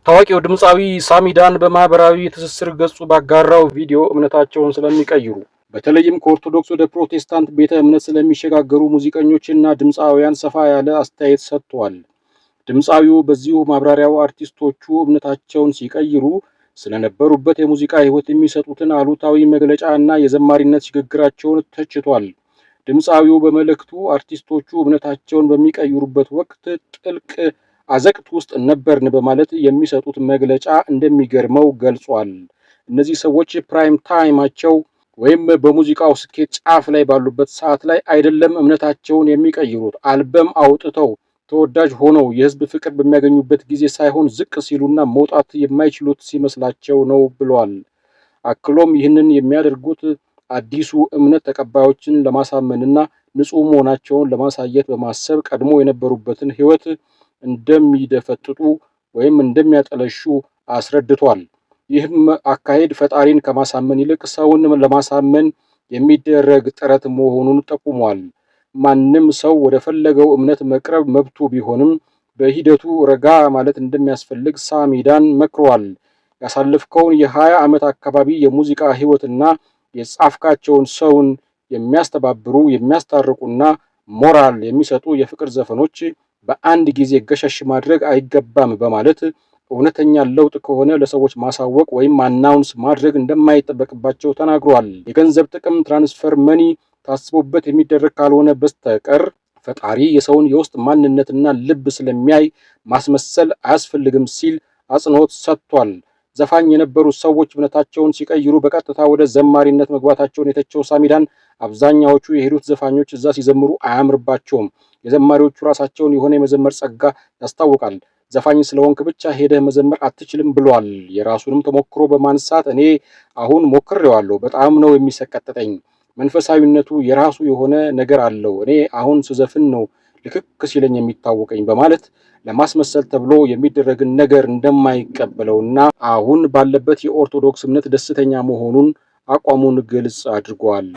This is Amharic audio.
ታዋቂው ድምፃዊ ሳሚዳን በማህበራዊ ትስስር ገጹ ባጋራው ቪዲዮ እምነታቸውን ስለሚቀይሩ በተለይም ከኦርቶዶክስ ወደ ፕሮቴስታንት ቤተ እምነት ስለሚሸጋገሩ ሙዚቀኞችና ድምፃውያን ሰፋ ያለ አስተያየት ሰጥቷል። ድምፃዊው በዚሁ ማብራሪያው አርቲስቶቹ እምነታቸውን ሲቀይሩ ስለነበሩበት የሙዚቃ ህይወት የሚሰጡትን አሉታዊ መግለጫ እና የዘማሪነት ሽግግራቸውን ተችቷል። ድምፃዊው በመልእክቱ አርቲስቶቹ እምነታቸውን በሚቀይሩበት ወቅት ጥልቅ አዘቅት ውስጥ ነበርን በማለት የሚሰጡት መግለጫ እንደሚገርመው ገልጿል። እነዚህ ሰዎች ፕራይም ታይማቸው ወይም በሙዚቃው ስኬት ጫፍ ላይ ባሉበት ሰዓት ላይ አይደለም እምነታቸውን የሚቀይሩት፣ አልበም አውጥተው ተወዳጅ ሆነው የህዝብ ፍቅር በሚያገኙበት ጊዜ ሳይሆን ዝቅ ሲሉና መውጣት የማይችሉት ሲመስላቸው ነው ብሏል። አክሎም ይህንን የሚያደርጉት አዲሱ እምነት ተቀባዮችን ለማሳመንና ንጹህ መሆናቸውን ለማሳየት በማሰብ ቀድሞ የነበሩበትን ህይወት እንደሚደፈጥጡ ወይም እንደሚያጠለሹ አስረድቷል። ይህም አካሄድ ፈጣሪን ከማሳመን ይልቅ ሰውን ለማሳመን የሚደረግ ጥረት መሆኑን ጠቁሟል። ማንም ሰው ወደ ፈለገው እምነት መቅረብ መብቱ ቢሆንም በሂደቱ ረጋ ማለት እንደሚያስፈልግ ሳሚዳን መክሯል። ያሳለፍከውን የ20 ዓመት አካባቢ የሙዚቃ ህይወትና የጻፍካቸውን ሰውን የሚያስተባብሩ የሚያስታርቁና ሞራል የሚሰጡ የፍቅር ዘፈኖች በአንድ ጊዜ ገሸሽ ማድረግ አይገባም በማለት እውነተኛ ለውጥ ከሆነ ለሰዎች ማሳወቅ ወይም አናውንስ ማድረግ እንደማይጠበቅባቸው ተናግሯል። የገንዘብ ጥቅም ትራንስፈር መኒ ታስቦበት የሚደረግ ካልሆነ በስተቀር ፈጣሪ የሰውን የውስጥ ማንነትና ልብ ስለሚያይ ማስመሰል አያስፈልግም ሲል አጽንኦት ሰጥቷል። ዘፋኝ የነበሩ ሰዎች እምነታቸውን ሲቀይሩ በቀጥታ ወደ ዘማሪነት መግባታቸውን የተቸው ሳሚዳን አብዛኛዎቹ የሄዱት ዘፋኞች እዛ ሲዘምሩ አያምርባቸውም፣ የዘማሪዎቹ ራሳቸውን የሆነ የመዘመር ጸጋ ያስታውቃል፣ ዘፋኝ ስለሆንክ ብቻ ሄደህ መዘመር አትችልም ብሏል። የራሱንም ተሞክሮ በማንሳት እኔ አሁን ሞክሬዋለሁ፣ በጣም ነው የሚሰቀጥጠኝ፣ መንፈሳዊነቱ የራሱ የሆነ ነገር አለው፣ እኔ አሁን ስዘፍን ነው ልክክ ሲለኝ የሚታወቀኝ በማለት ለማስመሰል ተብሎ የሚደረግን ነገር እንደማይቀበለውና አሁን ባለበት የኦርቶዶክስ እምነት ደስተኛ መሆኑን አቋሙን ግልጽ አድርጓል።